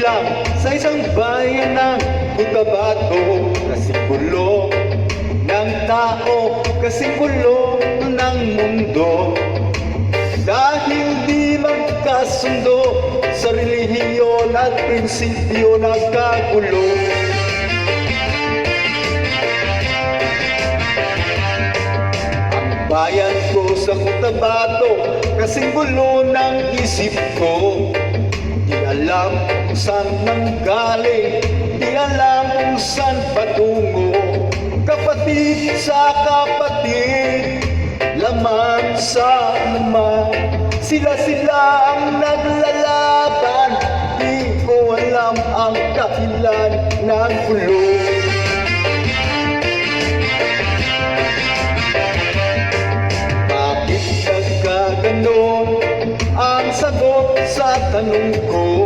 lang sa isang bayan ng Cotabato. Kasing gulo ng tao, kasing gulo ng mundo. Dahil di magkasundo sa relihiyon at prinsipyo nagkagulo. Bayan ko sa Cotabato, kasing gulo ng isip ko. Di alam kung saan nanggaling, di alam kung saan patungo. Kapatid sa kapatid, laman sa laman, sila ang naglalaban. Di ko alam ang dahilan ng gulo. Ganon ang sagot sa tanong ko.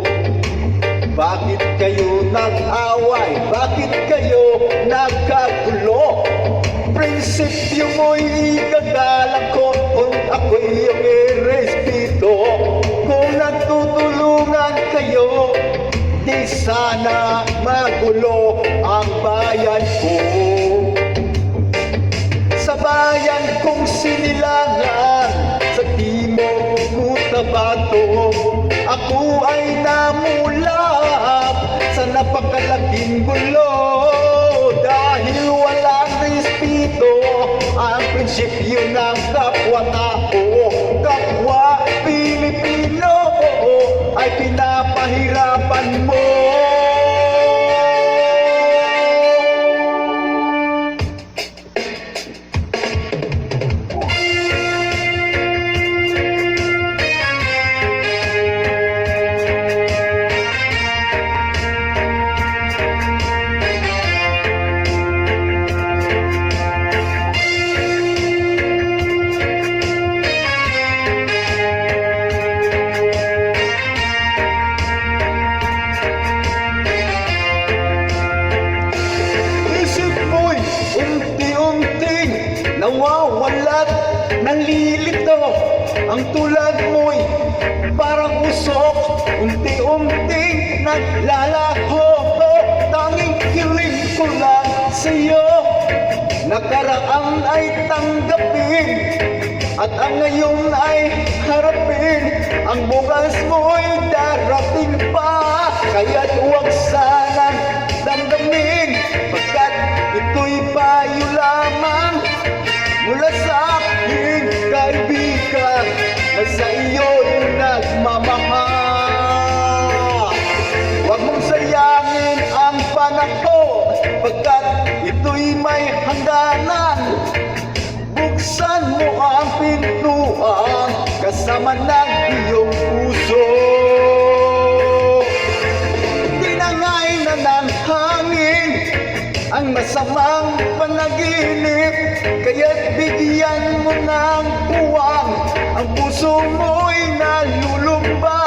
Bakit kayo nag-away? Bakit kayo nagkagulo? Prinsipyo mo'y igagalang ko kung ako'y iyong irespeto. Kung nagtutulungan kayo, di sana magulo ang bayan ko. Sa bayan kong sinilangan sa Timog Cotabato, ako ay namulap sa napakalaking gulo. Dahil walang respeto ang prinsipyo ng kapwa-tao. Kapwa Pilipino ay pinapahirapan mo. Nawawalat, nalilito. Ang tulad mo'y parang usok, unti-unting naglalaho. Tanging hiling ko lang sa'yo, nakaraan ay tanggapin, at ang ngayon ay harapin. Ang bukas mo'y darating pa, kaya't huwag sanang damdamin, pagkat ito'y payo lamang mula sa aking kaibigan na sa iyo'y nagmamahal. Huwag mong sayangin ang panahon, pagkat ito'y may hangganan. Buksan mo ang pintuan kasama ng iyong puso. Tinangay na ng hangin ang masamang panaginip, kaya't bigyan mo ng puwang ang puso mo'y nalulumbay.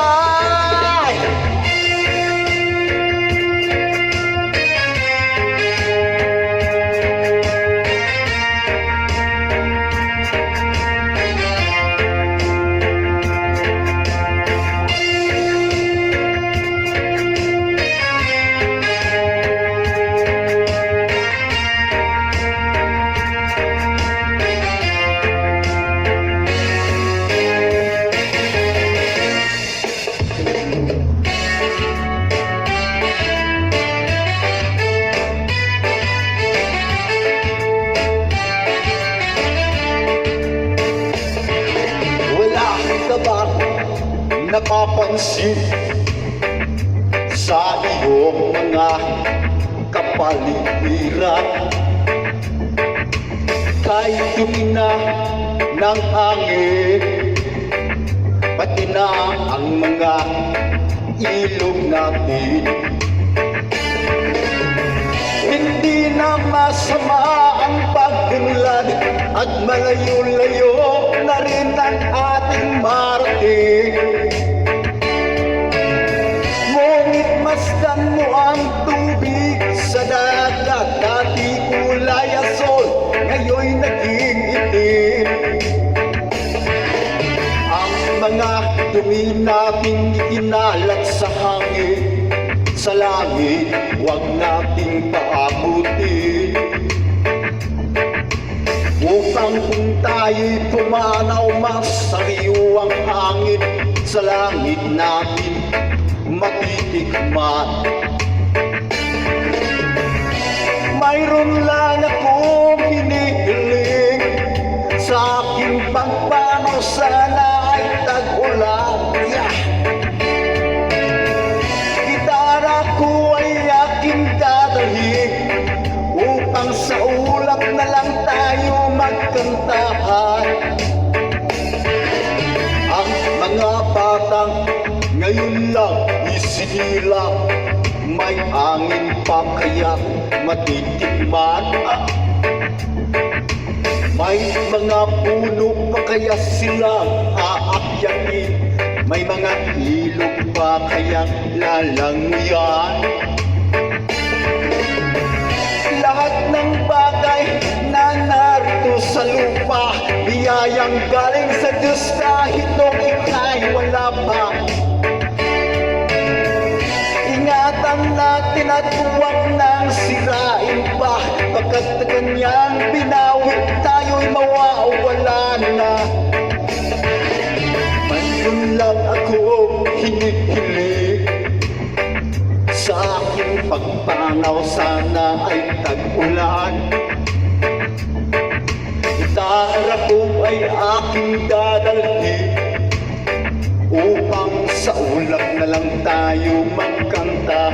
Napapansin sa iyong mga kapaligiran, kahit tumina ng hangin, pati na ang mga ilog natin. Hindi na masama ang pagdunlad, at malayo-layo na rin ang ating marating. Ngunit masdan mo ang tubig sa dagat, dati kulay asol, ngayon'y naging itim. Ang mga dumi nating ikinalat sa hangin, sa langit, huwag nating paabutin. Upang kung tayo'y pumanaw, masariwang hangin sa langit natin matitikman. Mayroon lang akong hinihiling, sa aking pagpanaw sana ay tag-ulan. Gitara ko ay aking dadalhin, upang sa ulap na lang tayo magkantahan. Ang mga batang ngayon lang isinila, may angin pa kaya matitikman. May mga puno pa kaya silang aakyatin, may mga ilog pa kaya lalanguyan. Lahat ng bagay na narito sa lupa, biyayang galing sa Diyos kahit noong ika'y wala pa. Ingatan natin at huwag nang sirain pa, pagkat na kanyang binawi tayo'y mawawala na. Mayroon lang akong hinihiling, sa aking pagpanaw sana ay tag-ulan. Gitara ko ay aking dadalhin, upang sa ulap na lang tayo magkanta.